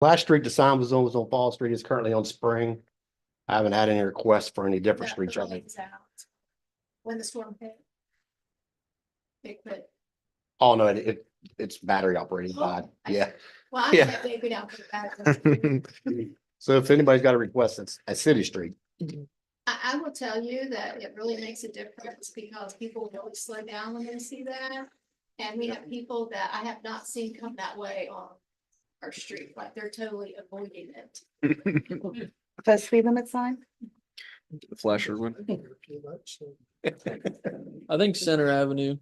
Last street the sign was on Fall Street is currently on Spring. I haven't had any requests for any different streets. The lights out. When the storm hit. They quit. Oh, no, it's battery operated by, I yeah. see. Well, I Yeah. can't take it out for the back. So if anybody's got a request, it's at City Street. I will tell you that it really makes a difference because people really slow down when they see that. And we have people that I have not seen come that way on our street, like they're totally avoiding it. The speed limit sign? The flasher one. I think Center Avenue,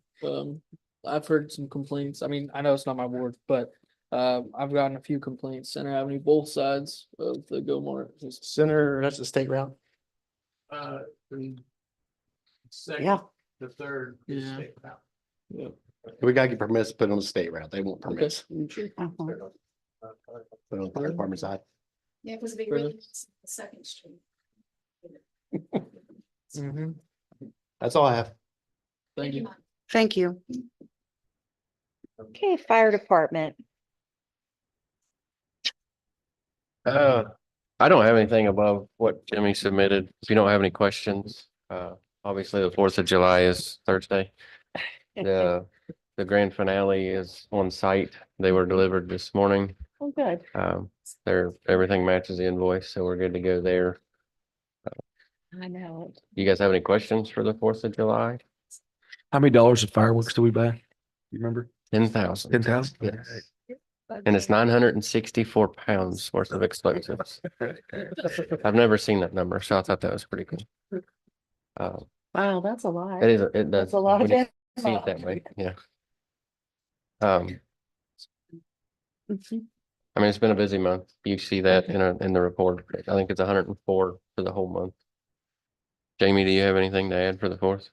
I've heard some complaints. I mean, I know it's not my ward, but I've gotten a few complaints. Center Avenue, both sides of the Go Mart. Center, that's the state route. The second, Yeah. the third. Yeah. is state route. Yeah. We gotta get permits put on the state route. They want permits. Uh-huh. Put on the fire department side. Yeah, because it'd be Really? really nice on the Second Street. Mm-hmm. That's all I have. Thank you. Thank you. Okay, fire department. I don't have anything above what Jimmy submitted. If you don't have any questions, obviously the 4th of July is Thursday. The grand finale is on site. They were delivered this morning. Oh, good. Everything matches the invoice, so we're good to go there. I know. You guys have any questions for the 4th of July? How many dollars of fireworks do we buy? You remember? 10,000. 10,000? Yes. And it's 964 pounds worth of explosives. I've never seen that number, so I thought that was pretty cool. Wow, that's a lot. It is, it does. That's a lot of when you it. See it that way, yeah. Mhm. I mean, it's been a busy month. You see that in the report. I think it's 104 for the whole month. Jamie, do you have anything to add for the 4th?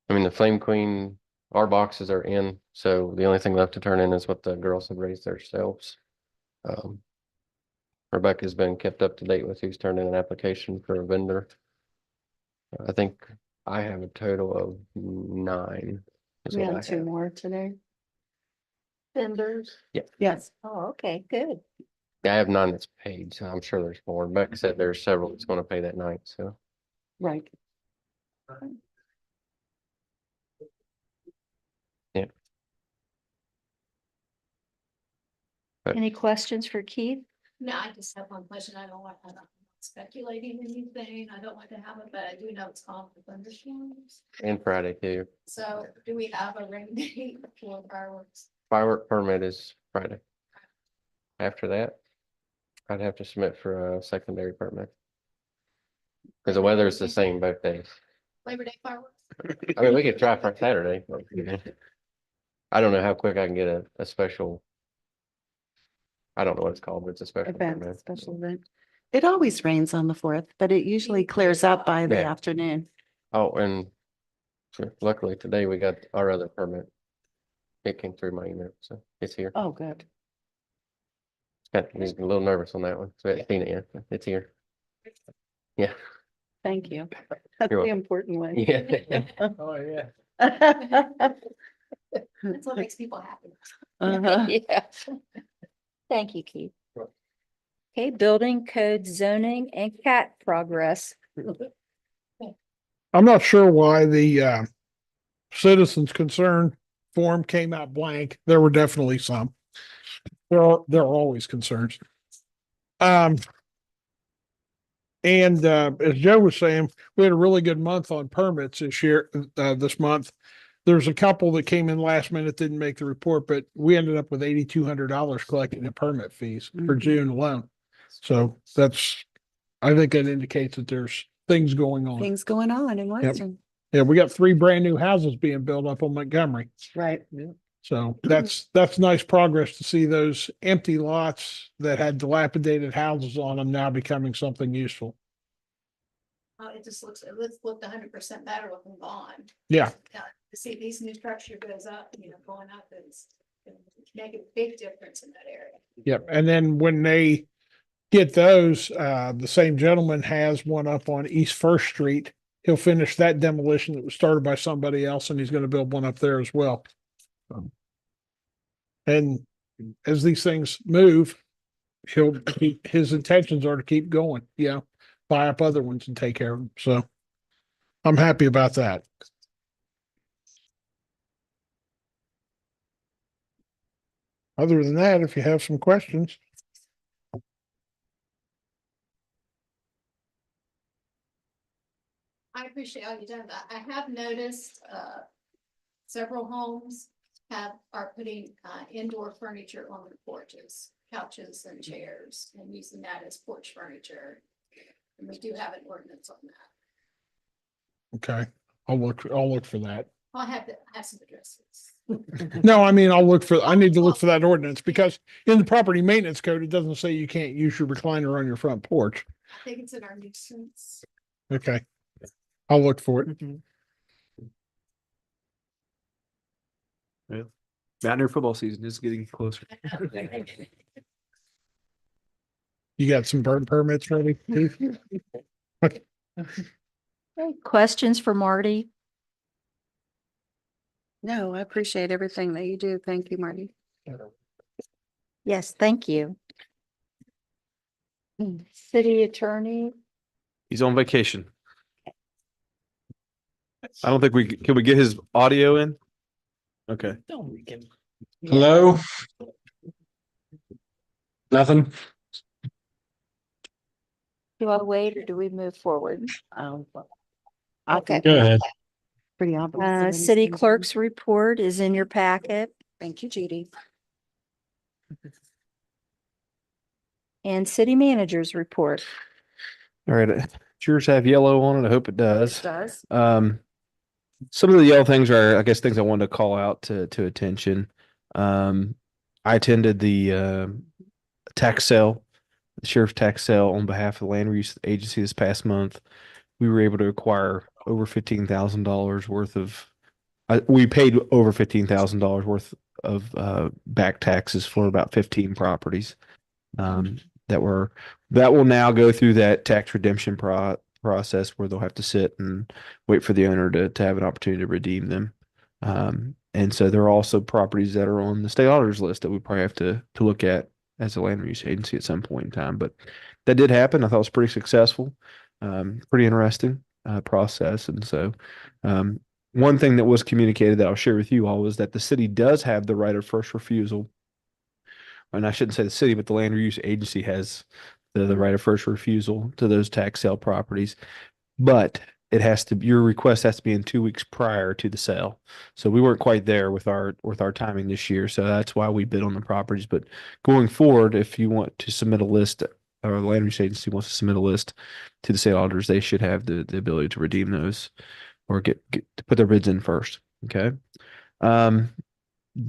I mean, the Flame Queen, our boxes are in, so the only thing left to turn in is what the girls have raised themselves. Rebecca's been kept up to date with who's turned in an application for a vendor. I think I have a total of 9. is We what I had 2 have. more today. Vendors. Yes. Oh, okay, good. Yeah, I have 9 that's paid, so I'm sure there's more. Rebecca said there's several that's gonna pay that night, so. Right. Any questions for Keith? No, I just have one question. I'm not speculating anything. I don't want to have it, but I do know it's called for thunderstorms. And Friday too. So do we have a rain date for fireworks? Firework permit is Friday. After that, I'd have to submit for a secondary permit. Cause the weather is the same both days. Labor Day fireworks? I mean, we could try for Saturday. but, I don't know how quick I can get a special. I don't know what it's called, but it's a special Event, permit. special event. It always rains on the 4th, but it usually clears up by the Yeah. afternoon. Oh, and luckily today we got our other permit. It came through my email, so it's here. Oh, good. Got, he's a little nervous on that one, so I haven't seen it yet. But it's here. Yeah. Thank you. That's You're the welcome. important one. Yeah. Oh, yeah. That's what makes people happy. Uh-huh. Yeah. Thank you, Keith. Okay, building code zoning and CAT progress. I'm not sure why the citizens concern form came out blank. There were definitely some. There are always concerns. And as Joe was saying, we had a really good month on permits this month. There's a couple that came in last minute, didn't make the report, but we ended up with $8,200 collected in permit fees for June alone. So I think that indicates that there's things going on. Things going on in Weston. Yeah, we got 3 brand new houses being built up on Montgomery. Right. So that's nice progress to see those empty lots that had dilapidated houses on them now becoming something useful. It just looks, it looked 100% better looking bond. Yeah. To see these new structure goes up, going up is make a big difference in that area. Yep. And then when they get those, the same gentleman has one up on East First Street. He'll finish that demolition that was started by somebody else, and he's going to build one up there as well. And as these things move, his intentions are to keep going, buy up other ones and take care of them. So I'm happy about that. Other than that, if you have some questions. I appreciate all you've done. I have noticed, several homes are putting, indoor furniture on their porches, couches and chairs, and using that as porch furniture. And we do have an ordinance on that. Okay, I'll look for that. I have some addresses. No, I need to look for that ordinance because in the property maintenance code, it doesn't say you can't use your recliner on your front porch. I think it's in our nuisance. Okay. I'll look for it. Mountaineer football season is getting closer. You got some burn permits ready? Okay, questions for Marty? No, I appreciate everything that you do. Thank you, Marty. Yes, thank you. City attorney, He's on vacation. I don't think can we get his audio in? Okay. Hello? Nothing? do I wait or do we move forward? Okay. Go ahead. Pretty obvious. City clerk's report is in your packet, Thank you, Judy. and city manager's report. All right. Yours have yellow on it. I hope it does. Does. Some of the yellow things are, I guess, things I wanted to call out to attention. I attended the tax sale, the sheriff's tax sale on behalf of the Land Reuse Agency this past month. We were able to acquire over $15,000 worth of. We paid over $15,000 worth of back taxes for about 15 properties. That will now go through that tax redemption process where they'll have to sit and wait for the owner to have an opportunity to redeem them. And so there are also properties that are on the state auditor's list that we probably have to look at as a land use agency at some point in time. But that did happen. I thought it was pretty successful, pretty interesting process. And so one thing that was communicated that I'll share with you all is that the city does have the right of first refusal. And I shouldn't say the city, but the land reuse agency has the right of first refusal to those tax sale properties. But your request has to be in 2 weeks prior to the sale. So we weren't quite there with our timing this year. So that's why we bid on the properties. But going forward, if you want to submit a list, or the land use agency wants to submit a list to the state auditors, they should have the ability to redeem those or get to put their bids in first. Okay.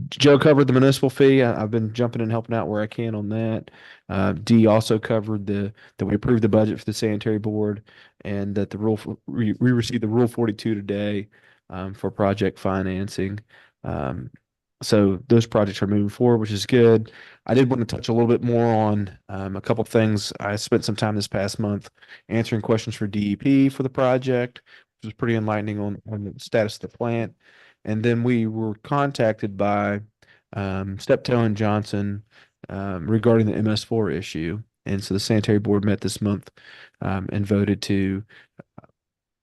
Joe covered the municipal fee. I've been jumping in and helping out where I can on that. D also covered that we approved the budget for the sanitary board and that we received the Rule 42 today for project financing. So those projects are moving forward, which is good. I did want to touch a little bit more on a couple of things. I spent some time this past month answering questions for DEP for the project, which was pretty enlightening on the status of the plant. And then we were contacted by Steptoe and Johnson regarding the MS4 issue. And so the sanitary board met this month and voted to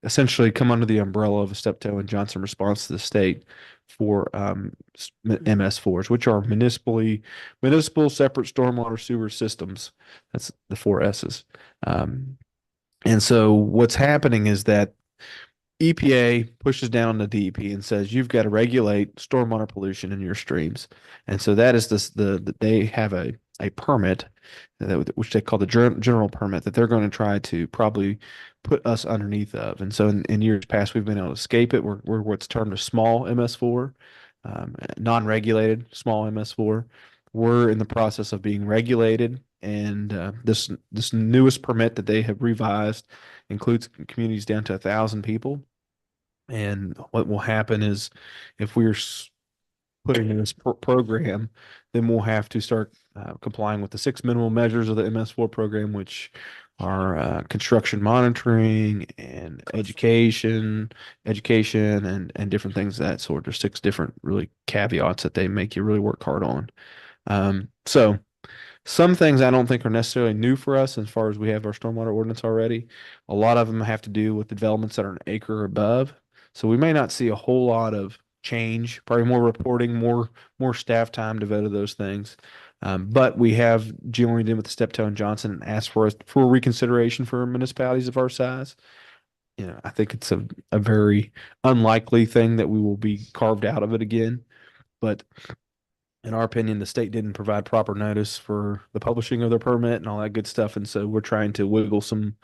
essentially come under the umbrella of a Steptoe and Johnson response to the state for MS4s, which are municipal separate stormwater sewer systems. That's the 4 S's. And so what's happening is that EPA pushes down the DEP and says you've got to regulate stormwater pollution in your streams, and so that is they have a permit which they call the general permit that they're going to try to probably put us underneath of, and so in years past we've been able to escape it. We're what's termed a small MS4, non-regulated small MS4. We're in the process of being regulated, and this newest permit that they have revised includes communities down to 1,000 people. And what will happen is if we're putting in this program, then we'll have to start complying with the 6 minimum measures of the MS4 program, which are construction monitoring and education and different things of that sort. There's 6 different really caveats that they make you really work hard on. So some things I don't think are necessarily new for us as far as we have our stormwater ordinance already. A lot of them have to do with developments that are an acre or above. So we may not see a whole lot of change, probably more reporting, more staff time devoted to those things. But we have joined in with the Steptoe and Johnson and asked for reconsideration for municipalities of our size. I think it's a very unlikely thing that we will be carved out of it again. But in our opinion, the state didn't provide proper notice for the publishing of their permit and all that good stuff. And so we're trying to wiggle some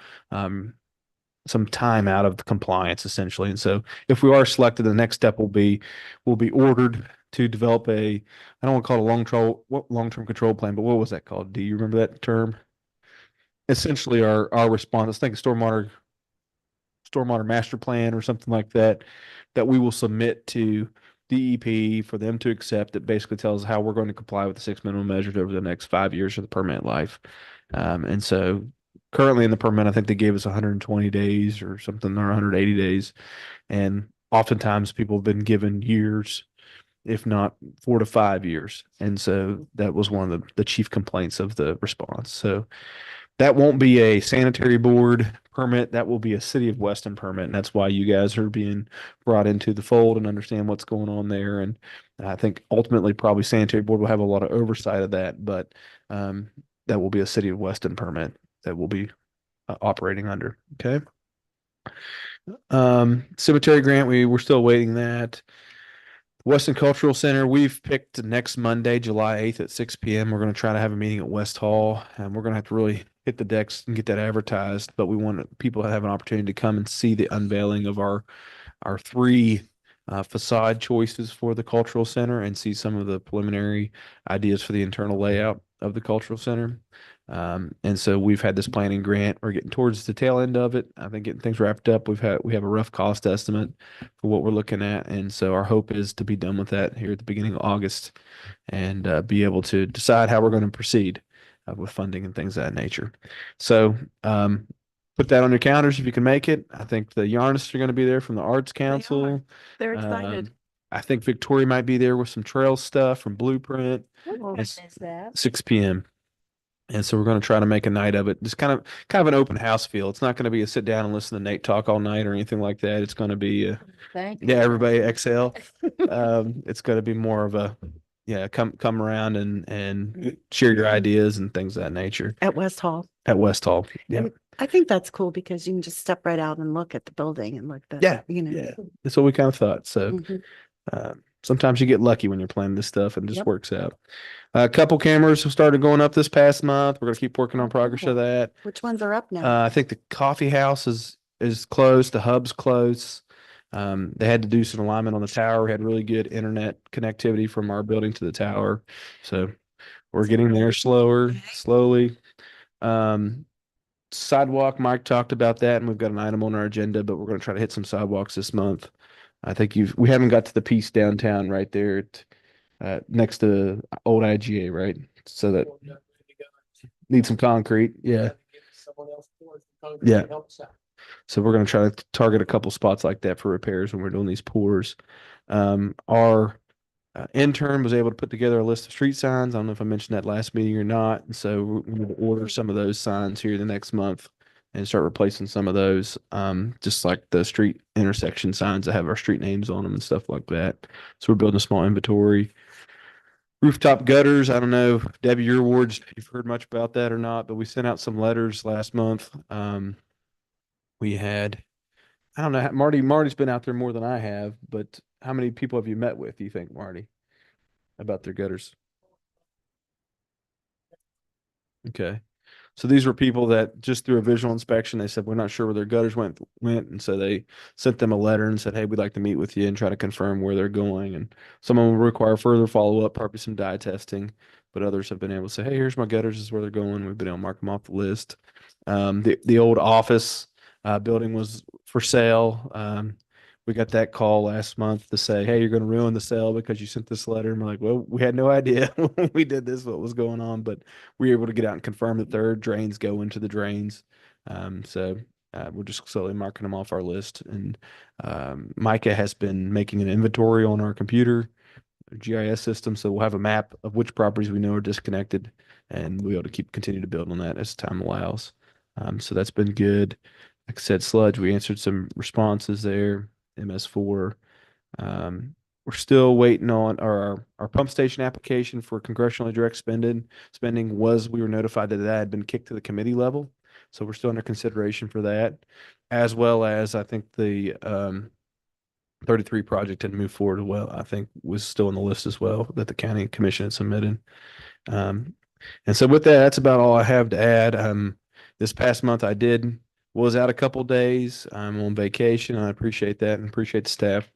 time out of the compliance essentially. And so if we are selected, the next step will be ordered to develop I don't want to call it a long-term control plan, but what was that called? Do you remember that term? Essentially our response, I think stormwater master plan or something like that, that we will submit to DEP for them to accept. That basically tells how we're going to comply with the 6 minimum measures over the next 5 years of the permit life. And so currently in the permit, I think they gave us 120 days or something, or 180 days. And oftentimes people have been given years, if not 4 to 5 years. And so that was one of the chief complaints of the response. So that won't be a sanitary board permit. That will be a city of Weston permit. And that's why you guys are being brought into the fold and understand what's going on there. And I think ultimately probably sanitary board will have a lot of oversight of that, but that will be a city of Weston permit that will be operating under. Okay. Cemetery grant, we're still waiting that. Weston Cultural Center, we've picked next Monday, July 8th at 6 p.m. We're going to try to have a meeting at West Hall, and we're going to have to really hit the decks and get that advertised. But we want people to have an opportunity to come and see the unveiling of our three facade choices for the cultural center and see some of the preliminary ideas for the internal layout of the cultural center. And so we've had this planning grant. We're getting towards the tail end of it. I think getting things wrapped up. We have a rough cost estimate for what we're looking at, and so our hope is to be done with that here at the beginning of August, and be able to decide how we're going to proceed with funding and things of that nature. So put that on your calendars if you can make it. I think the Yarnists are going to be there from the Arts Council. They're excited. I think Victoria might be there with some trail stuff from Blueprint. What time It's is that? 6 p.m. And so we're going to try to make a night of it. Just kind of an open house feel. It's not going to be a sit down and listen to Nate talk all night or anything like that. It's going to be Thank you. yeah, everybody exhale. It's going to be more of a come around and share your ideas and things of that nature At West Hall. at West Hall. Yeah. And I think that's cool because you can just step right out and look at the building and look Yeah, Yeah. That's what we kind of thought. So Mhm. sometimes you get lucky when you're planning this stuff and it just Yep. works out. A couple cameras have started going up this past month. We're going to keep working on progress of that. Which ones are up now? I think the coffee house is closed. The hub's closed. They had to do some alignment on the tower. We had really good internet connectivity from our building to the tower. So we're getting there slowly. Sidewalk, Mike talked about that, and we've got an item on our agenda, but we're going to try to hit some sidewalks this month. I think we haven't got to the piece downtown right there next to old IGA, right? So that needs some concrete. Yeah. Yeah. So we're going to try to target a couple spots like that for repairs when we're doing these pours. Our intern was able to put together a list of street signs. I don't know if I mentioned that last meeting or not. And so we're going to order some of those signs here the next month and start replacing some of those, just like the street intersection signs that have our street names on them and stuff like that. So we're building a small inventory. Rooftop gutters, I don't know, Debbie, your wards, if you've heard much about that or not, but we sent out some letters last month. We had, I don't know, Marty's been out there more than I have, but how many people have you met with, do you think, Marty, about their gutters? Okay. So these were people that just through a visual inspection, they said, we're not sure where their gutters went. And so they sent them a letter and said, hey, we'd like to meet with you and try to confirm where they're going. And some of them will require further follow-up, probably some dye testing, but others have been able to say, hey, here's my gutters, this is where they're going. We've been able to mark them off the list. The old office building was for sale. We got that call last month to say, hey, you're going to ruin the sale because you sent this letter. And we're like, well, we had no idea when we did this, what was going on, but we were able to get out and confirm that their drains go into the drains. So we're just slowly marking them off our list. And Micah has been making an inventory on our computer GIS system. So we'll have a map of which properties we know are disconnected, and we'll be able to continue to build on that as time allows. So that's been good. Like I said, sludge, we answered some responses there, MS4. We're still waiting on our pump station application for congressionally direct spending we were notified that that had been kicked to the committee level. So we're still under consideration for that, as well as I think the 33 project had moved forward well. I think was still on the list as well that the county commission had submitted. Um, and so with that, that's about all I have to add. This past month was out a couple days. I'm on vacation. I appreciate that and appreciate the staff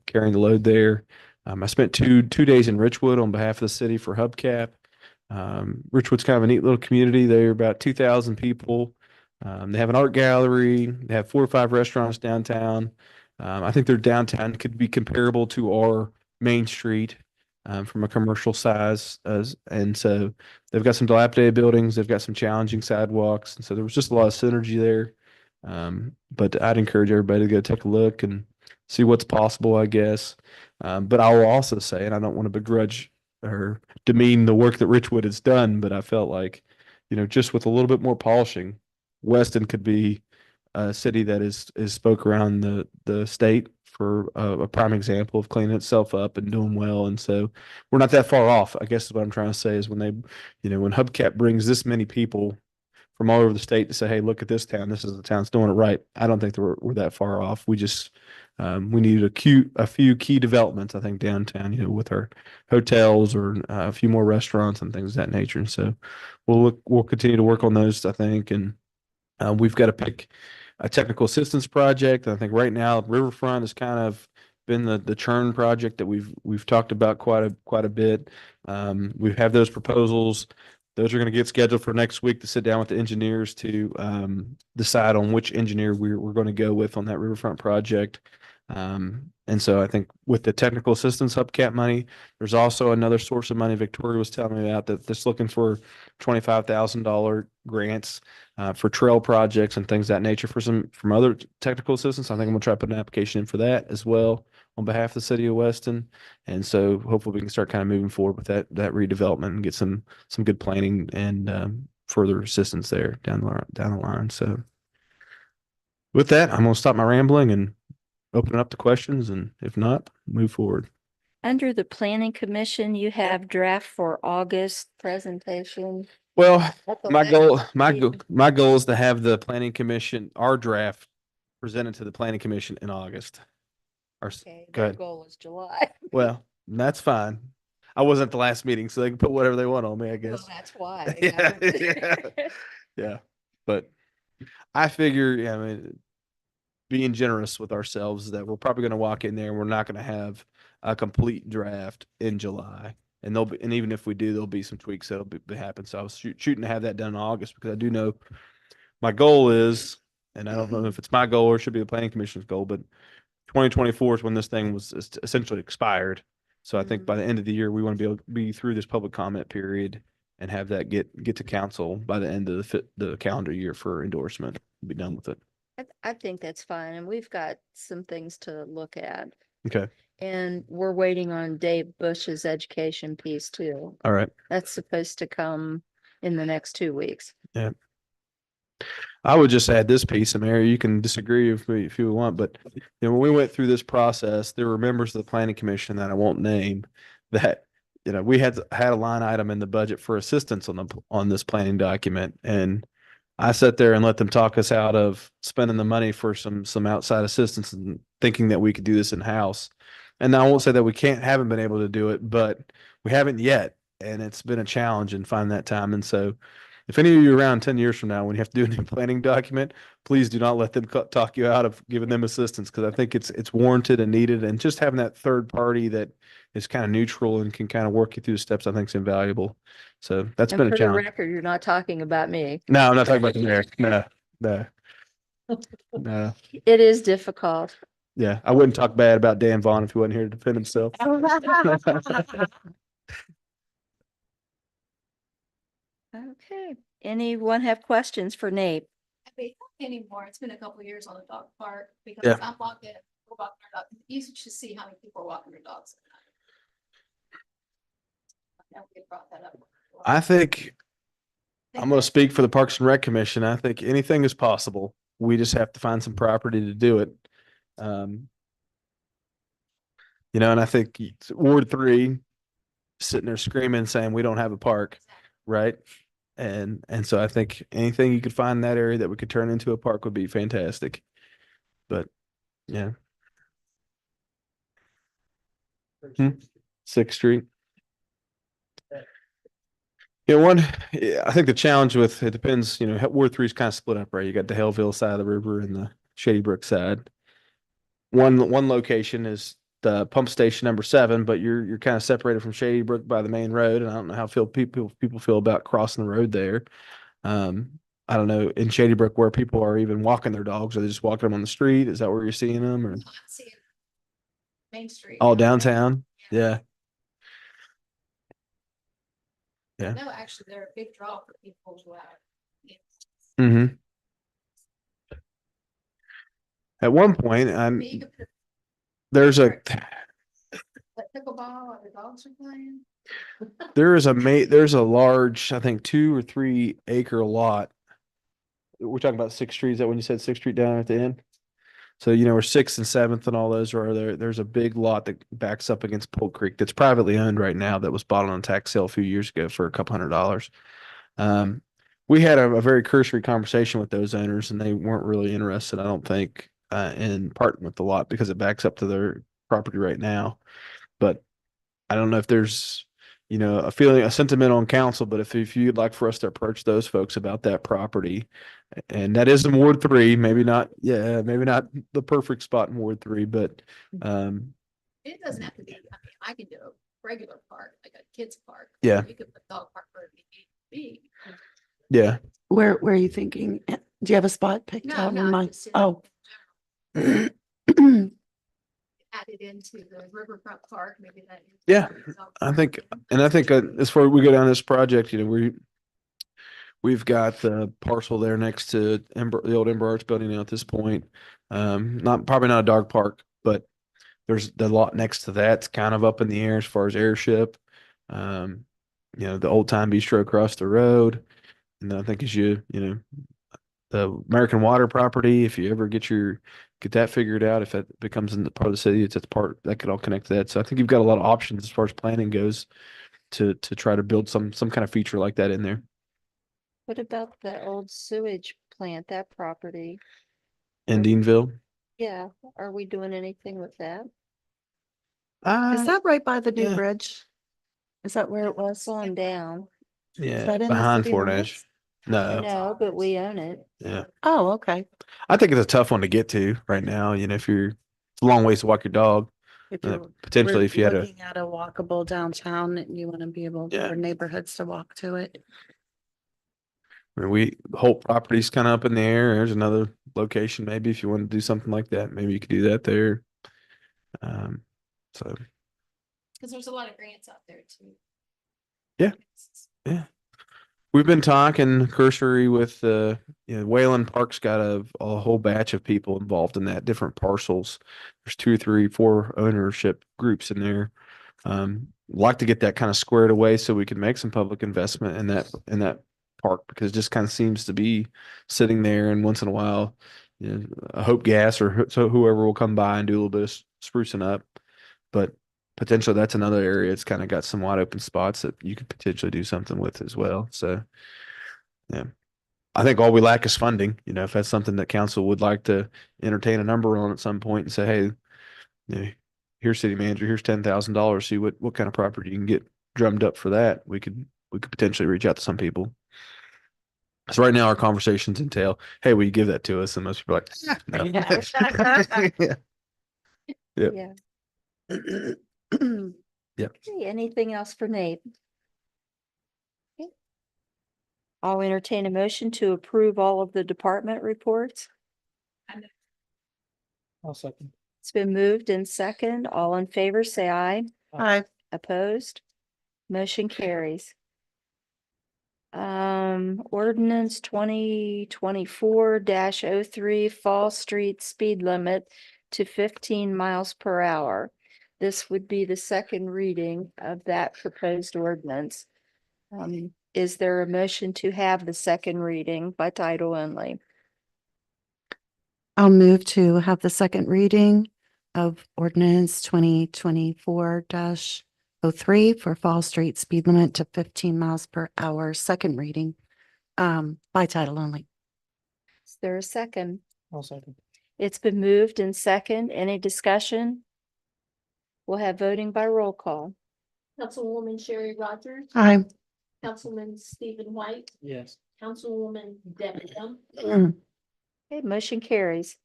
carrying the load there. I spent two days in Richwood on behalf of the city for Hubcap. Richwood's kind of a neat little community. They're about 2,000 people. They have an art gallery. They have 4 or 5 restaurants downtown. I think their downtown could be comparable to our Main Street from a commercial size. And so they've got some dilapidated buildings. They've got some challenging sidewalks. And so there was just a lot of synergy there. But I'd encourage everybody to go take a look and see what's possible, I guess. But I will also say, and I don't want to begrudge or demean the work that Richwood has done, but I felt like, just with a little bit more polishing, Weston could be a city that is spoke around the state for a prime example of cleaning itself up and doing well. And so we're not that far off, I guess is what I'm trying to say is when when Hubcap brings this many people from all over the state to say, hey, look at this town. This is the town that's doing it right. I don't think that we're that far off. We just we needed a few key developments, I think, downtown, with our hotels or a few more restaurants and things of that nature. And so we'll continue to work on those, I think. And we've got to pick a technical assistance project. I think right now Riverfront has kind of been the churn project that we've talked about quite a bit. We have those proposals. Those are going to get scheduled for next week to sit down with the engineers to decide on which engineer we're going to go with on that Riverfront project. And so I think with the technical assistance Hubcap money, there's also another source of money Victoria was telling me about that's looking for $25,000 grants for trail projects and things of that nature from other technical assistance. I think I'm gonna try to put an application in for that as well on behalf of the city of Weston. And so hopefully we can start kind of moving forward with that redevelopment and get some good planning and further assistance there down the line. So with that, I'm gonna stop my rambling and open it up to questions, and if not, move forward. Under the planning commission, you have draft for August presentation. Well, That's a my lot. goal, my goal is to have the planning commission, our draft presented to the planning commission in August. Okay, Go their ahead. goal is July. Well, that's fine. I wasn't at the last meeting, so they can put whatever they want on me, I Well, guess. that's why. Yeah, yeah. Yeah, but I figure, I mean, being generous with ourselves that we're probably going to walk in there and we're not going to have a complete draft in July. And and even if we do, there'll be some tweaks that'll be happen. So I was shooting to have that done in August because I do know my goal is, and I don't know if it's my goal or it should be the planning commission's goal, but 2024 is when this thing was essentially expired. So I think by the end of the year, we want to be able to be through this public comment period and have that get to council by the end of the calendar year for endorsement. Be done with it. I think that's fine. And we've got some things to look at. Okay. And we're waiting on Dave Bush's education piece too. All right. That's supposed to come in the next 2 weeks. Yeah. I would just add this piece, and Mary, you can disagree if you want, but when we went through this process, there were members of the planning commission that I won't name that, we had a line item in the budget for assistance on this planning document. And I sat there and let them talk us out of spending the money for some outside assistance and thinking that we could do this in-house. And I won't say that we haven't been able to do it, but we haven't yet. And it's been a challenge in finding that time. And so if any of you are around 10 years from now, when you have to do a new planning document, please do not let them talk you out of giving them assistance, because I think it's warranted and needed. And just having that third party that is kind of neutral and can kind of work you through the steps, I think is invaluable. So that's And been for a the challenge. record, you're not talking about me. No, I'm not talking about the mayor. No. No. It is difficult. Yeah, I wouldn't talk bad about Dan Vaughn if he wasn't here to defend himself. Okay. Anyone have questions for Nate? I mean, not anymore. It's been a couple of years on the dog park because Yeah. I'm walking, we're walking our dog. You should see how many people are walking their dogs. Now we brought that up. I think I'm going to speak for the Parks and Rec Commission. I think anything is possible. We just have to find some property to do it. And I think Ward 3 sitting there screaming, saying we don't have a park, right? And so I think anything you could find in that area that we could turn into a park would be fantastic. But yeah. 6th Street. I think the challenge with it depends, Ward 3 is kind of split up, right? You got the Hellville side of the river and the Shady Brook side. One location is the pump station number 7, but you're kind of separated from Shady Brook by the main road, and I don't know how people feel about crossing the road there. I don't know in Shady Brook where people are even walking their dogs. Are they just walking them on the street? Is that where you're seeing them, or I'm seeing Main Street. all downtown? Yeah. Yeah. No, actually, they're a big draw for people who are. Mm-hmm. At one point, You could put there's a pickleball or the dogs are playing. there's a large, I think 2 or 3 acre lot. We're talking about 6th Street. Is that when you said 6th Street down at the end? So, where 6th and 7th and all those are there. There's a big lot that backs up against Polk Creek that's privately owned right now that was bought on a tax sale a few years ago for a couple $100. We had a very cursory conversation with those owners, and they weren't really interested, I don't think, in parting with the lot because it backs up to their property right now. But I don't know if there's, a sentiment on council, but if you'd like for us to approach those folks about that property, and that is in Ward 3, maybe not the perfect spot in Ward 3, but It doesn't have to be, I can do a regular park, like a kid's park. Yeah. You could put dog park where it needs to be. yeah. Where are you thinking? Do you have a spot picked No, out no, in I'm mind? just saying Oh. Add it into the riverfront park, maybe that. Yeah, I think as far as we go down this project, we've got the parcel there next to the old Ember Arts building now at this point. Probably not a dog park, but there's the lot next to that's kind of up in the air as far as airship. The old time bistro across the road. And I think the American Water property, if you ever get that figured out, if that becomes in the part of the city, it's part that could all connect to that. So I think you've got a lot of options as far as planning goes to try to build some kind of feature like that in there. What about the old sewage plant, that property? In Deanville. Yeah, are we doing anything with that? Is that right by the new yeah. bridge? Is that where it was? On down. Yeah, that in the behind city Fort limits? Edge. No. No, but we own it. Yeah. Oh, okay. I think it's a tough one to get to right now. If it's a long ways to walk your dog. If Potentially, we're if you had looking at a walkable downtown and you want to be able Yeah. for neighborhoods to walk to it. the whole property's kind of up in the air. There's another location, maybe if you want to do something like that, maybe you could do that there. So Cause there's a lot of grants out there too. Yeah. Yeah. We've been talking cursory with Wayland Park's got a whole batch of people involved in that, different parcels. There's 2, 3, 4 ownership groups in there. Like to get that kind of squared away so we can make some public investment in that park, because it just kind of seems to be sitting there, and once in a while, a Hope Gas or whoever will come by and do a little bit of sprucing up. But potentially that's another area. It's kind of got some wide open spots that you could potentially do something with as well. So, yeah, I think all we lack is funding. If that's something that council would like to entertain a number on at some point and say, hey, here's city manager, here's $10,000. See what kind of property you can get drummed up for that. We could potentially reach out to some people. So right now our conversations entail, hey, will you give that to us? And most people are like, no. Yeah. Yep. Yeah. Yep. Okay, anything else for Nate? Okay. I'll entertain a motion to approve all of the department reports. I'll second. It's been moved in second. All in favor, say aye. Hi. Opposed? Motion carries. Ordinance 2024-03 Fall Street speed limit to 15 miles per hour. This would be the second reading of that proposed ordinance. Is there a motion to have the second reading by title only? I'll move to have the second reading of ordinance 2024-03 for Fall Street speed limit to 15 miles per hour. Second reading, by title only. Is there a second? I'll second. It's been moved and second. Any discussion? We'll have voting by roll call. Councilwoman Sherry Rogers, Aye. Councilman Stephen White, Yes. Councilwoman Debbie Young, Okay, motion carries.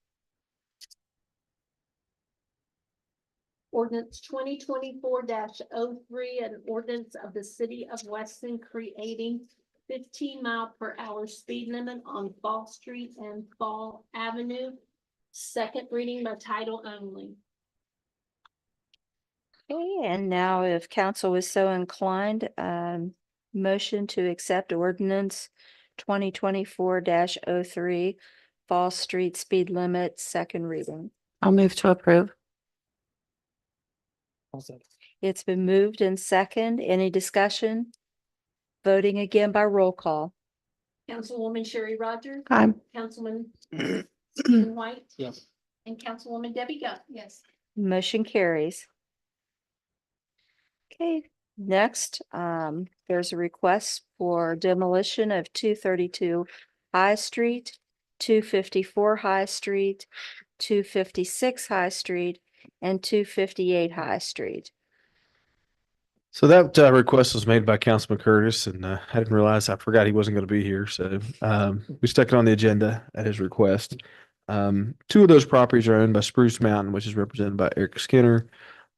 Ordinance 2024-03, an ordinance of the city of Weston creating 15-mile-per-hour speed limit on Fall Street and Fall Avenue. Second reading by title only. Okay, and now if council is so inclined, motion to accept ordinance 2024-03 Fall Street speed limit, second reading. I'll move to approve. I'll second. It's been moved and second. Any discussion? Voting again by roll call. Councilwoman Sherry Rogers, Aye. Councilman Stephen White, Yes. and Councilwoman Debbie Young. Yes. Motion carries. Okay, next, there's a request for demolition of 232 High Street, 254 High Street, 256 High Street, and 258 High Street. So that request was made by Councilman Curtis, and I didn't realize, I forgot he wasn't going to be here. So we stuck it on the agenda at his request. Two of those properties are owned by Spruce Mountain, which is represented by Eric Skinner.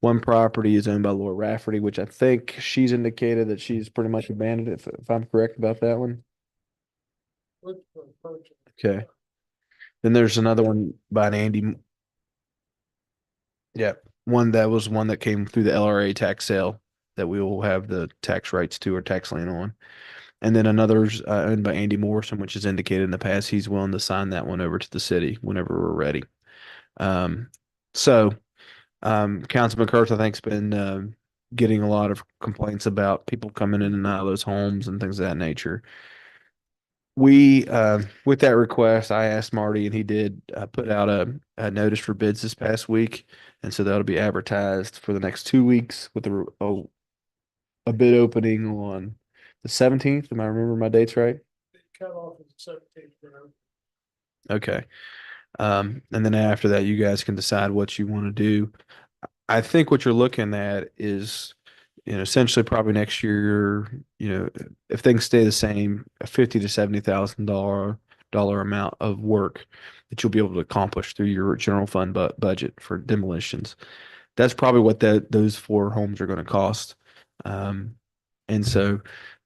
One property is owned by Laura Rafferty, which I think she's indicated that she's pretty much abandoned it, if I'm correct about that one. Okay. Then there's another one by an Andy. Yeah, one that came through the LRA tax sale that we will have the tax rights to or tax lien on. And then another's owned by Andy Morrison, which is indicated in the past he's willing to sign that one over to the city whenever we're ready. Councilman Kurtz, I think, has been getting a lot of complaints about people coming in and out of those homes and things of that nature. We, with that request, I asked Marty, and he did put out a notice for bids this past week. And so that'll be advertised for the next 2 weeks with a bid opening on the 17th. Am I remembering my dates right? Cut off at 17th. Okay. And then after that, you guys can decide what you want to do. I think what you're looking at is, essentially probably next year, if things stay the same, a $50,000 to $70,000 amount of work that you'll be able to accomplish through your general fund budget for demolitions. That's probably what those 4 homes are going to cost. And so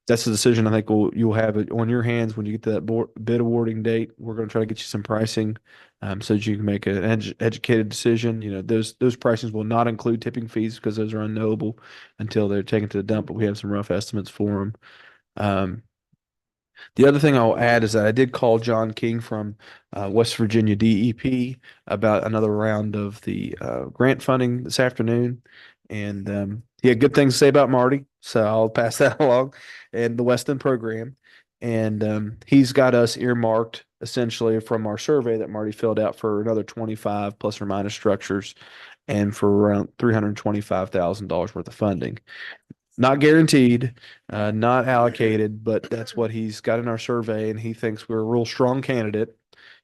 that's the decision I think you'll have it on your hands when you get to that bid awarding date. We're going to try to get you some pricing so that you can make an educated decision. Those pricings will not include tipping fees because those are unknowable until they're taken to the dump, but we have some rough estimates for them. The other thing I'll add is that I did call John King from West Virginia DEP about another round of the grant funding this afternoon. And he had good things to say about Marty, so I'll pass that along, and the Weston program. And he's got us earmarked essentially from our survey that Marty filled out for another 25 plus or minus structures and for around $325,000 worth of funding. Not guaranteed, not allocated, but that's what he's got in our survey, and he thinks we're a real strong candidate.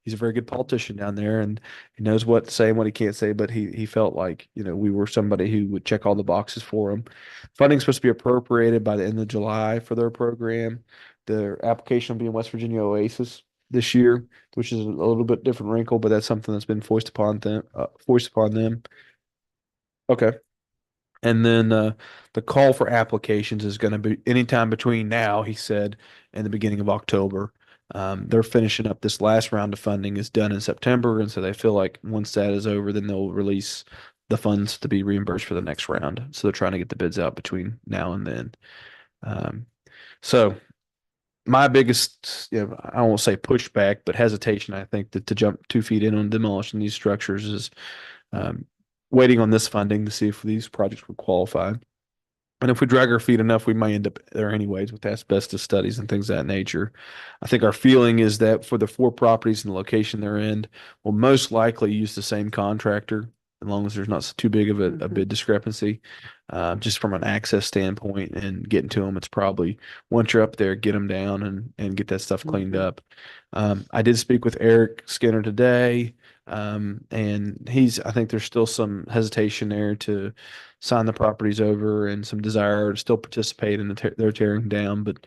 He's a very good politician down there, and he knows what to say and what he can't say, but he felt like, we were somebody who would check all the boxes for him. Funding's supposed to be appropriated by the end of July for their program. Their application will be in West Virginia Oasis this year, which is a little bit different wrinkle, but that's something that's been foisted upon them. Okay. And then the call for applications is going to be anytime between now, he said, and the beginning of October. They're finishing up this last round of funding is done in September. And so they feel like once that is over, then they'll release the funds to be reimbursed for the next round. So they're trying to get the bids out between now and then. So my biggest, I won't say pushback, but hesitation, I think, to jump 2 feet in on demolishing these structures is waiting on this funding to see if these projects would qualify. And if we drag our feet enough, we might end up there anyways with asbestos studies and things of that nature. I think our feeling is that for the 4 properties and the location they're in, we'll most likely use the same contractor as long as there's not too big of a bid discrepancy. Just from an access standpoint and getting to them, it's probably once you're up there, get them down and get that stuff cleaned up. I did speak with Eric Skinner today. And I think there's still some hesitation there to sign the properties over and some desire to still participate in their tearing down. But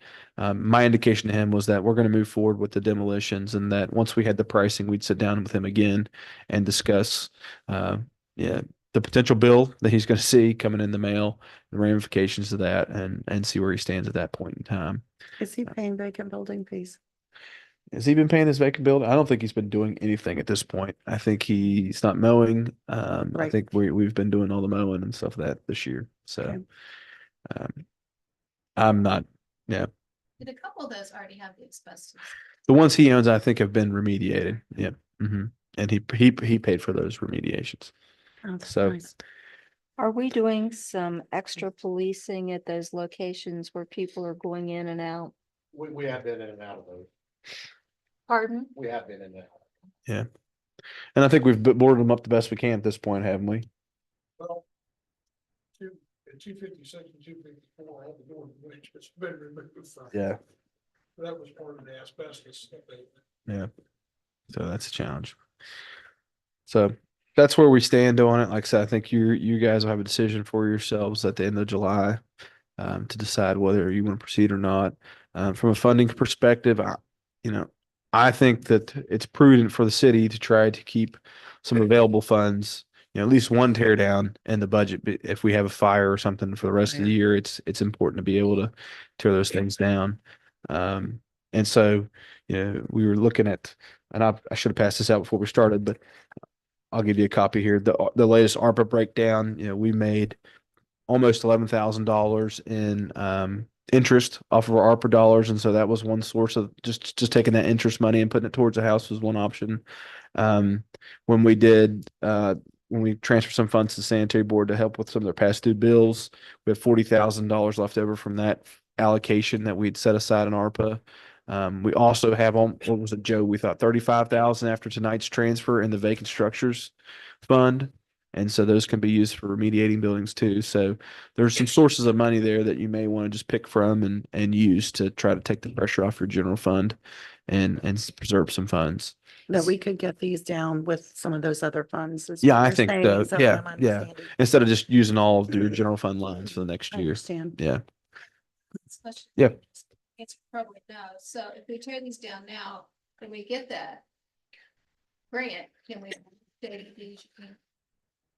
my indication to him was that we're going to move forward with the demolitions, and that once we had the pricing, we'd sit down with him again and discuss, yeah, the potential bill that he's going to see coming in the mail, the ramifications of that, and see where he stands at that point in time. Is he paying vacant building fees? Has he been paying his vacant building? I don't think he's been doing anything at this point. I think he's not mowing. I Right. think we've been doing all the mowing and stuff of that this year. So, Okay. I'm not. Yeah, Did a couple of those already have the asbestos? the ones he owns, I think, have been remediated. Yeah, and he paid for those remediations. Oh, that's So- nice. Are we doing some extra policing at those locations where people are going in and out? We have been in and out of those. Pardon? We have been in and out. Yeah, and I think we've boarded them up the best we can at this point, haven't we? Well, 256 and 254, all the doors, which has been removed from. Yeah. That was part of the asbestos. Yeah. So that's a challenge. So that's where we stand on it. Like I said, I think you guys will have a decision for yourselves at the end of July to decide whether you want to proceed or not. From a funding perspective, I think that it's prudent for the city to try to keep some available funds, at least one tear down in the budget. But if we have a fire or something for the rest of the year, it's important to be able to tear those things down. And so, we were looking at, and I should have passed this out before we started, but I'll give you a copy here. The latest ARPA breakdown, we made almost $11,000 in interest off of our ARPA dollars, and so that was one source of just taking that interest money and putting it towards the house was one option. When we transferred some funds to the sanitary board to help with some of their past due bills, we have $40,000 left over from that allocation that we'd set aside in ARPA. We also have what was it, Joe? We thought 35,000 after tonight's transfer in the vacant structures fund. And so those can be used for remediating buildings too. So there's some sources of money there that you may want to just pick from and use to try to take the pressure off your general fund and preserve some funds. That we could get these down with some of those other funds. is Yeah, what I you're think saying, so. is that what Yeah, I'm yeah. understanding? Instead of just using all of your general fund lines for the next I year. understand. Yeah. Especially- Yeah. It's probably no. So if we tear these down now, can we get that grant? Can we take these?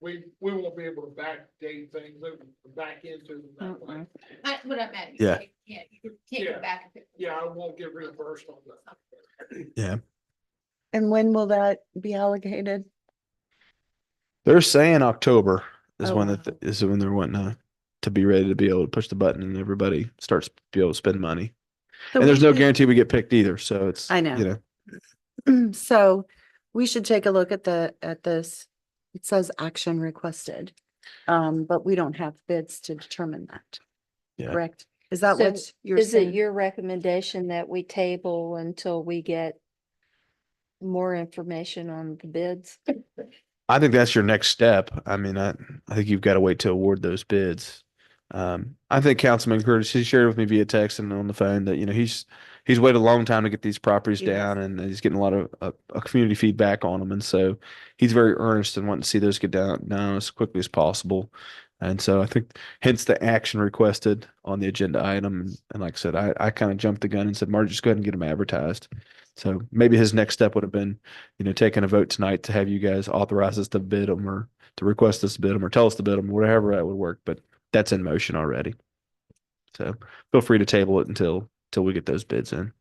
We won't be able to backdate things, back into them that way. What I meant. Yeah. Yeah, you can't Yeah. go back. Yeah, I won't get reimbursed on that. Yeah. And when will that be allocated? They're saying October is Oh, when wow. is when they're wanting to be ready to be able to push the button and everybody starts to be able to spend money. So And there's we no should- guarantee we get picked either. So it's, I know. So we should take a look at this. It says action requested. But we don't have bids to determine that. Yeah. Correct? Is that So what you're Is it saying? your recommendation that we table until we get more information on the bids? I think that's your next step. I mean, I think you've got to wait to award those bids. I think Councilman Curtis, he shared with me via text and on the phone that, he's waited a long time to get these properties He has. down and he's getting a lot of community feedback on them. And so he's very earnest in wanting to see those get down as quickly as possible. And so I think hence the action requested on the agenda item. And like I said, I kind of jumped the gun and said, Marty, just go ahead and get them advertised. So maybe his next step would have been, taking a vote tonight to have you guys authorize us to bid them or to request us to bid them or tell us to bid them, whatever that would work. But that's in motion already. So feel free to table it until we get those bids in.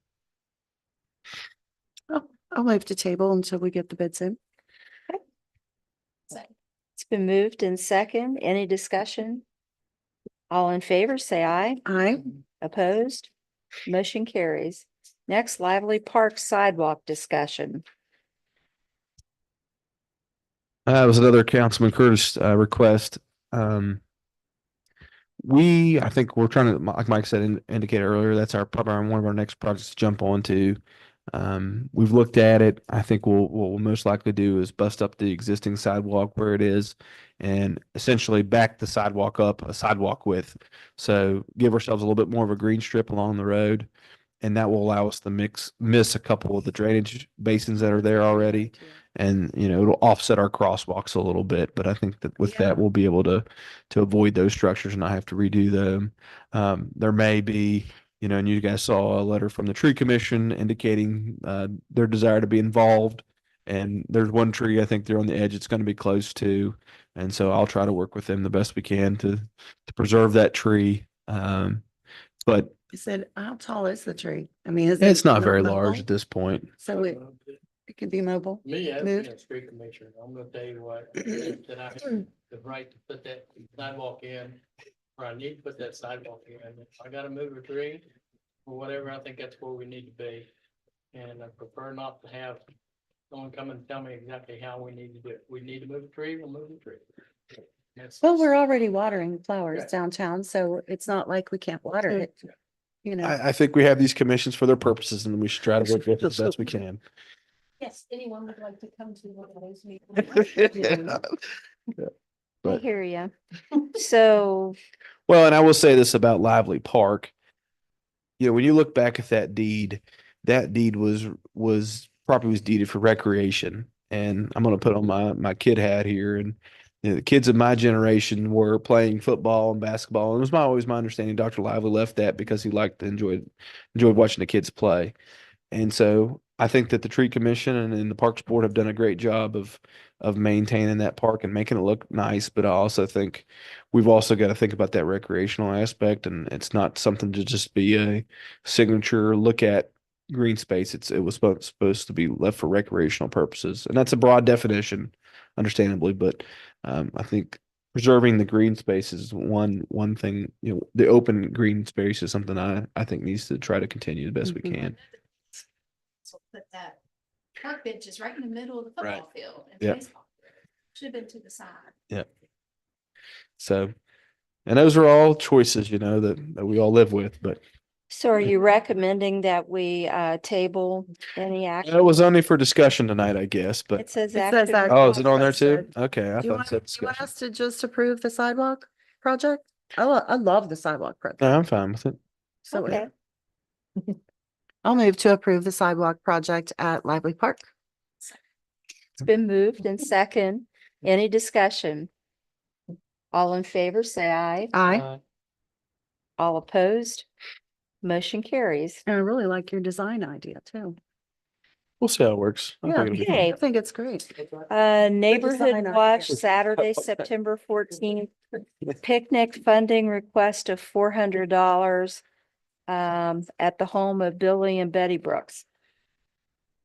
I'll move to table until we get the bids in. It's been moved in second. Any discussion? All in favor, say aye. Aye. Opposed? Motion carries. Next, Lively Park sidewalk discussion. That was another Councilman Curtis request. Um, I think we're trying to, like Mike said, indicate earlier, that's probably one of our next projects to jump onto. We've looked at it. I think what we'll most likely do is bust up the existing sidewalk where it is and essentially back the sidewalk up a sidewalk width. So give ourselves a little bit more of a green strip along the road. And that will allow us to miss a couple of the drainage basins that are there already. And, it'll offset our crosswalks a little bit, but I think that with that, we'll be able to avoid those structures and not have to redo them. There may be, and you guys saw a letter from the tree commission indicating, their desire to be involved. And there's one tree, I think they're on the edge it's going to be close to. And so I'll try to work with them the best we can to preserve that tree. But You said, how tall is the tree? I mean, is it's it not very mobile? large at this point. So it can be mobile. Me, as Moved. being a street commissioner, I'm gonna tell you what, that I have the right to put that sidewalk in, or I need to put that sidewalk in. If I gotta move a tree or whatever, I think that's where we need to be. And I prefer not to have someone come and tell me exactly how we need to do it. We need to move a tree, we'll move the tree. That's- Well, we're already watering flowers Right. downtown, so it's not like we can't water it. I think we have these commissions for their purposes and we should try to work with it as best we can. Yes, anyone would like to come to one of those meetings. I But- hear you. So, Well, and I will say this about Lively Park. When you look back at that deed property was deeded for recreation. And I'm going to put on my kid hat here. And the kids of my generation were playing football and basketball. And it was always my understanding Dr. Lively left that because he liked to enjoyed watching the kids play. And so I think that the tree commission and the parks board have done a great job of maintaining that park and making it look nice. But I also think we've also got to think about that recreational aspect, and it's not something to just be a signature look at green space. It was supposed to be left for recreational purposes, and that's a broad definition, understandably. But I think preserving the green space is one thing. The open green space is something I think needs to try to continue the best we Mhm. can. So put that park benches right in the middle of the football field and Yeah. baseball. Should have been to the side. So, and those are all choices, that we all live with. But so are you recommending that we table any action? it was only for discussion tonight, I guess. But It says It says action. action. oh, is it on there too? Requested. Okay, I Do you thought it said want discussion. us to just approve the sidewalk project? I love the sidewalk project. No, I'm fine with it. So Okay. I'll move to approve the sidewalk project at Lively Park. It's been moved and second. Any discussion? All in favor, say aye. Aye. All opposed? Motion carries. And I really like your design idea too. We'll see how it works. I Yeah, think it'll be fun. Okay. I think it's great. Neighborhood design Watch, idea. Saturday, September 14th. Picnic funding request of $400 at the home of Billy and Betty Brooks.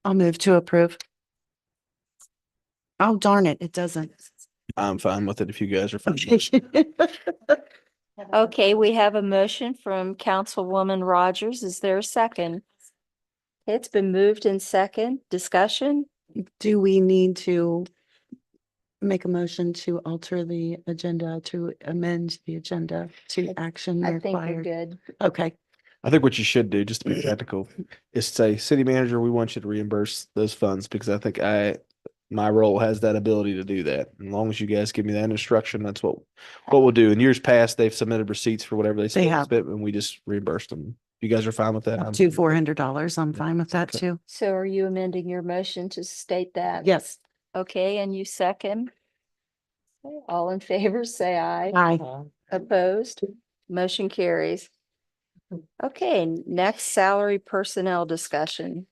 I'll move to approve. Oh, darn it, it doesn't. I'm fine with it if you guys are fine. Okay, we have a motion from Councilwoman Rogers. Is there a second? It's been moved in second. Discussion? Do we need to make a motion to alter the agenda, to amend the agenda to action I think we're required? good. Okay, I think what you should do, just to be practical, is say, city manager, we want you to reimburse those funds because I think my role has that ability to do that. As long as you guys give me that instruction, that's what we'll do. In years past, they've submitted receipts for whatever they have. spent and we just reimbursed them. You guys are fine with that? up to $400. I'm fine with that too. So are you amending your motion to state that? Yes. Okay, and you second? All in favor, say aye. Aye. Opposed? Motion carries. Okay, next salary personnel discussion.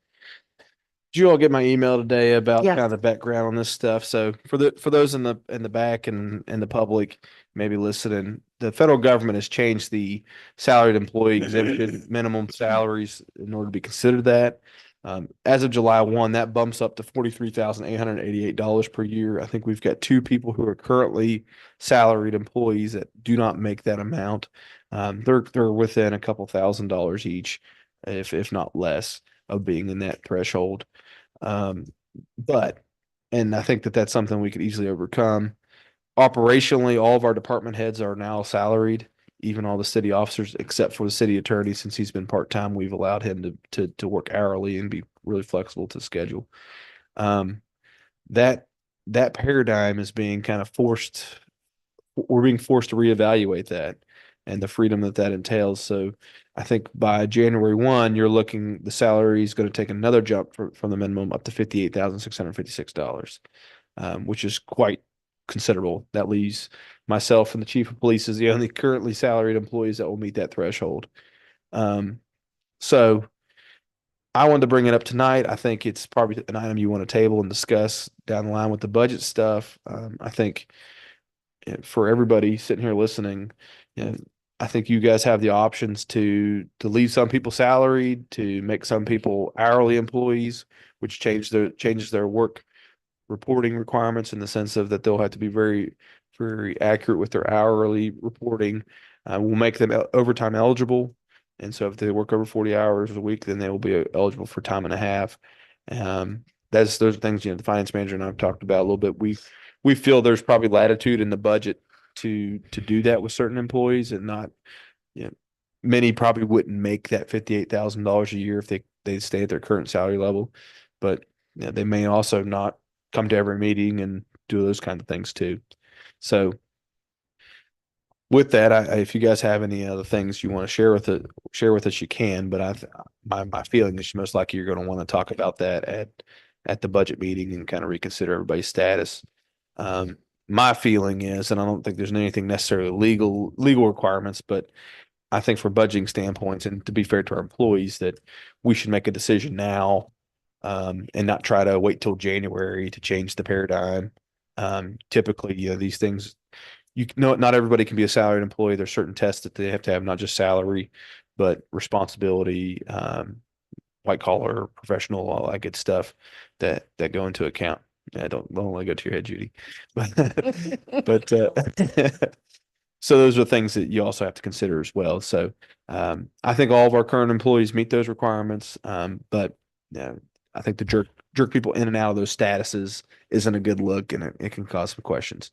Did you all get my email today about Yes. kind of the background on this stuff? So for those in the back and the public maybe listening, the federal government has changed the salaried employee exemption minimum salaries in order to be considered that. As of July 1, that bumps up to $43,888 per year. I think we've got two people who are currently salaried employees that do not make that amount. They're within a couple $1,000s each, if not less, of being in that threshold. But And I think that that's something we could easily overcome. Operationally, all of our department heads are now salaried, even all the city officers, except for the city attorney. Since he's been part-time, we've allowed him to work hourly and be really flexible to schedule. Um, that that paradigm is being kind of forced. We're being forced to reevaluate that and the freedom that that entails. So I think by January 1, you're looking, the salary is going to take another jump from the minimum up to $58,656, which is quite considerable. That leaves myself and the chief of police as the only currently salaried employees that will meet that threshold. So I wanted to bring it up tonight. I think it's probably an item you want to table and discuss down the line with the budget stuff. I think for everybody sitting here listening, you know, I think you guys have the options to leave some people salaried, to make some people hourly employees, which changes their work reporting requirements in the sense of that they'll have to be very, very accurate with their hourly reporting. We'll make them overtime eligible. And so if they work over 40 hours a week, then they will be eligible for time and a half. Those are things, the finance manager and I've talked about a little bit. We feel there's probably latitude in the budget to do that with certain employees and not, many probably wouldn't make that $58,000 a year if they stay at their current salary level, but they may also not come to every meeting and do those kind of things too. So with that, if you guys have any other things you want to share with us, you can, but my feeling is most likely you're going to want to talk about that at the budget meeting and kind of reconsider everybody's status. My feeling is, and I don't think there's anything necessarily legal requirements, but I think for budgeting standpoints and to be fair to our employees that we should make a decision now, and not try to wait till January to change the paradigm. Typically, these things, not everybody can be a salaried employee. There's certain tests that they have to have, not just salary, but responsibility, white collar, professional, all that good stuff that go into account. Yeah, don't let it go to your head, Judy. But so those are things that you also have to consider as well. So I think all of our current employees meet those requirements. But I think the jerk people in and out of those statuses isn't a good look, and it can cause some questions.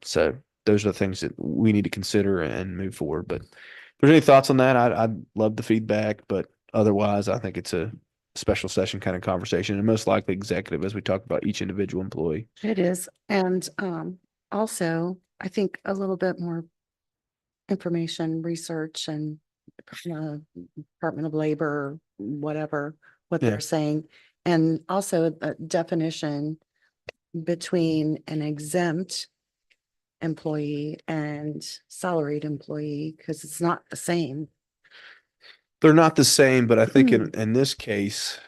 So those are the things that we need to consider and move forward. But if there's any thoughts on that, I'd love the feedback. But otherwise, I think it's a special session kind of conversation, and most likely executive as we talk about each individual employee. It is. And also, I think a little bit more information, research and Department of Labor, whatever, what Yeah. they're saying. And also a definition between an exempt employee and salaried employee, because it's not the same. They're not the same, but I think in this case,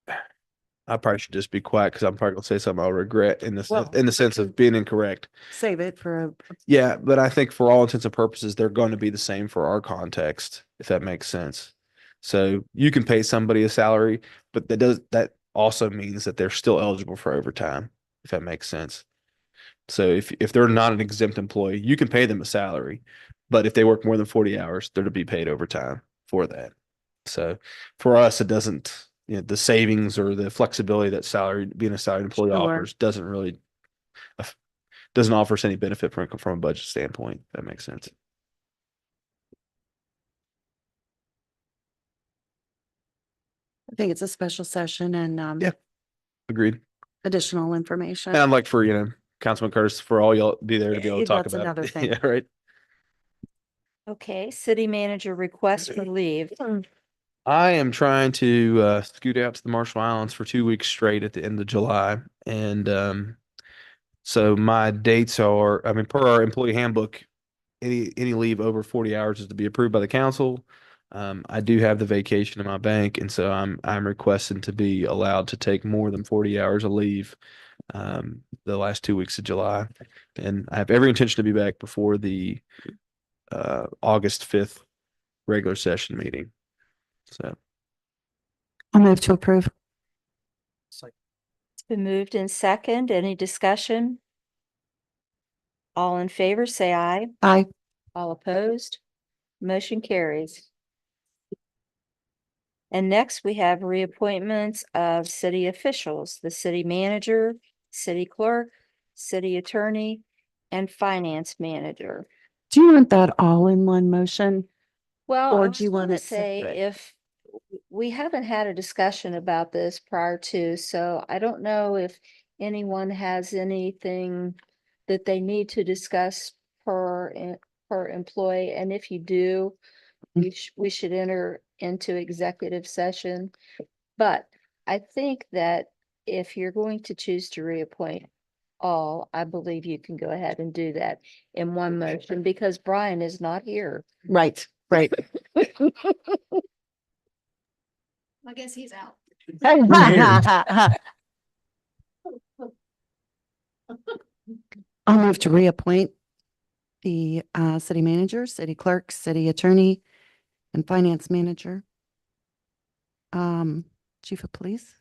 I probably should just be quiet because I'm probably gonna say something I'll regret in the sense of being incorrect. Save it for Yeah, but I think for all intents and purposes, they're going to be the same for our context, if that makes sense. So you can pay somebody a salary, but that also means that they're still eligible for overtime, if that makes sense. So if they're not an exempt employee, you can pay them a salary, but if they work more than 40 hours, they're to be paid overtime for that. So for us, it doesn't, the savings or the flexibility that being a salaried employee Sure. offers doesn't offer us any benefit from a budget standpoint. If that makes sense. I think it's a special session and Yeah. Agreed. additional information. And I'd like for, Councilman Curtis, for all y'all be there to be able to talk That's about another it. thing. Yeah, right. Okay, city manager request for leave. I am trying to scoot out to the Marshall Islands for 2 weeks straight at the end of July. And so my dates are, per our employee handbook, any leave over 40 hours is to be approved by the council. I do have the vacation in my bank, and so I'm requesting to be allowed to take more than 40 hours of leave the last 2 weeks of July. And I have every intention to be back before the August 5th regular session meeting. So I'll move to approve. It's been moved in second. Any discussion? All in favor, say aye. All opposed? Motion carries. And next we have reappointments of city officials, the city manager, city clerk, city attorney, and finance manager. Do you want that all in one motion? Well, Or I do was you want gonna it say separate? if we haven't had a discussion about this prior to, so I don't know if anyone has anything that they need to discuss per employee, and if you do, we should enter into executive session. But I think that if you're going to choose to reappoint all, I believe you can go ahead and do that in one motion because Brian is not here. Right, right. I guess he's out. I'll move to reappoint the city manager, city clerk, city attorney, and finance manager. Chief of police?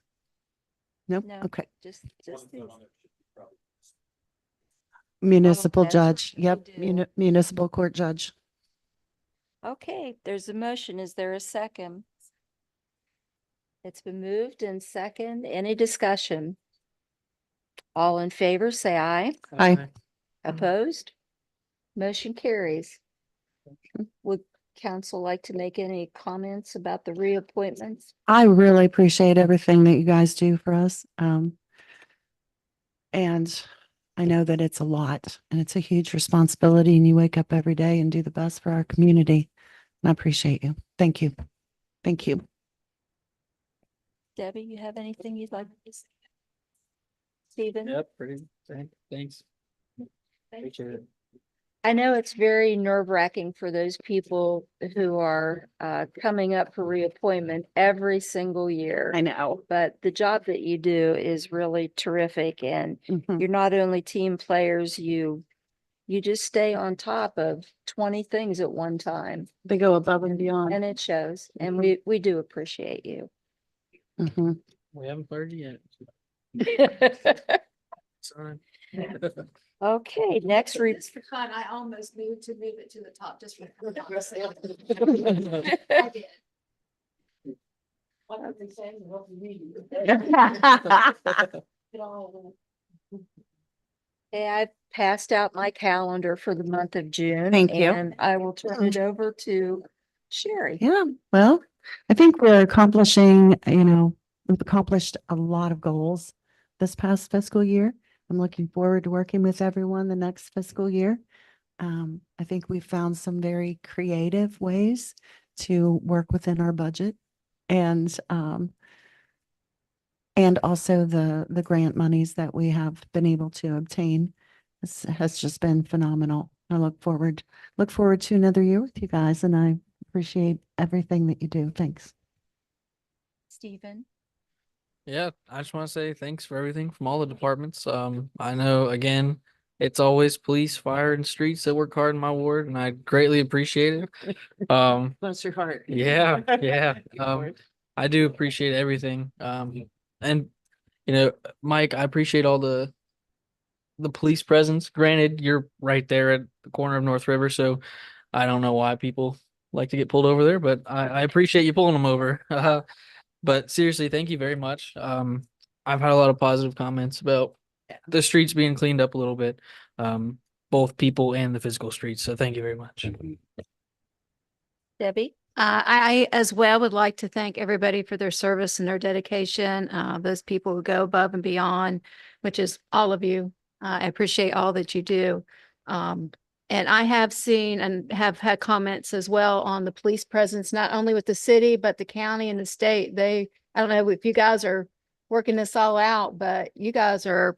Nope, No. okay. Just these. Municipal that's what judge, we yep, do. municipal court judge. Okay, there's a motion. Is there a second? It's been moved and second. Any discussion? All in favor, say aye. Aye. Opposed? Motion carries. Would council like to make any comments about the reappointments? I really appreciate everything that you guys do for us. And I know that it's a lot and it's a huge responsibility and you wake up every day and do the best for our community. And I appreciate you. Thank you. Thank you. Debbie, you have anything you'd like to say? Stephen? Yep, thanks. Appreciate it. I know it's very nerve-wracking for those people who are coming up for reappointment every single year. I know. But the job that you do is really terrific, and Mhm. you're not only team players, you just stay on top of 20 things at one time, They go above and beyond. and it shows. And Mhm. we do appreciate you. Mhm. We haven't heard yet. Sorry. Okay, next re- Just for fun, I almost moved to move it to the top just for. I did. What are they saying? What we need. Okay, I passed out my calendar for the month of June. Thank you. And I will turn it over to Sherry. Yeah, well, I think we're accomplishing, we've accomplished a lot of goals this past fiscal year. I'm looking forward to working with everyone the next fiscal year. I think we've found some very creative ways to work within our budget and also the grant monies that we have been able to obtain has just been phenomenal. I look forward to another year with you guys, and I appreciate everything that you do. Thanks. Stephen? Yeah, I just want to say thanks for everything from all the departments. I know again, it's always police, fire, and streets that work hard in my ward, and I greatly appreciate it. Bless your heart. Yeah, yeah. I do appreciate everything. And Mike, I appreciate all the police presence. Granted, you're right there at the corner of North River, so I don't know why people like to get pulled over there, but I appreciate you pulling them over. But seriously, thank you very much. I've had a lot of positive comments about the streets being cleaned up a little bit, both people and the physical streets. So thank you very much. Debbie? I as well would like to thank everybody for their service and their dedication. Those people who go above and beyond, which is all of you. I appreciate all that you do. And I have seen and have had comments as well on the police presence, not only with the city, but the county and the state. I don't know if you guys are working this all out, but you guys are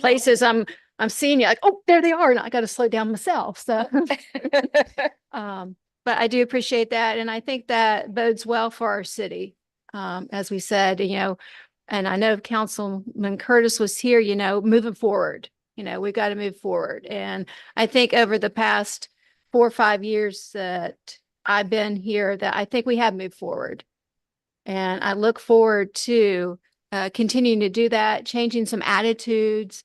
places I'm seeing you like, oh, there they are. And I got to slow down myself. So, but I do appreciate that. And I think that bodes well for our city. As we said, and I know Councilman Curtis was here, moving forward. We've got to move forward. And I think over the past 4 or 5 years that I've been here, that I think we have moved forward. And I look forward to continuing to do that, changing some attitudes,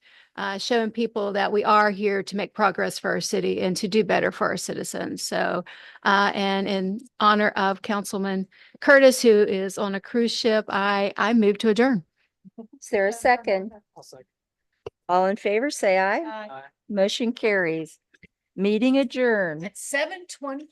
showing people that we are here to make progress for our city and to do better for our citizens. So, and in honor of Councilman Curtis, who is on a cruise ship, I move to adjourn. Is there a second? All in favor, say aye. Aye. Motion carries. Meeting adjourned. At 7:25.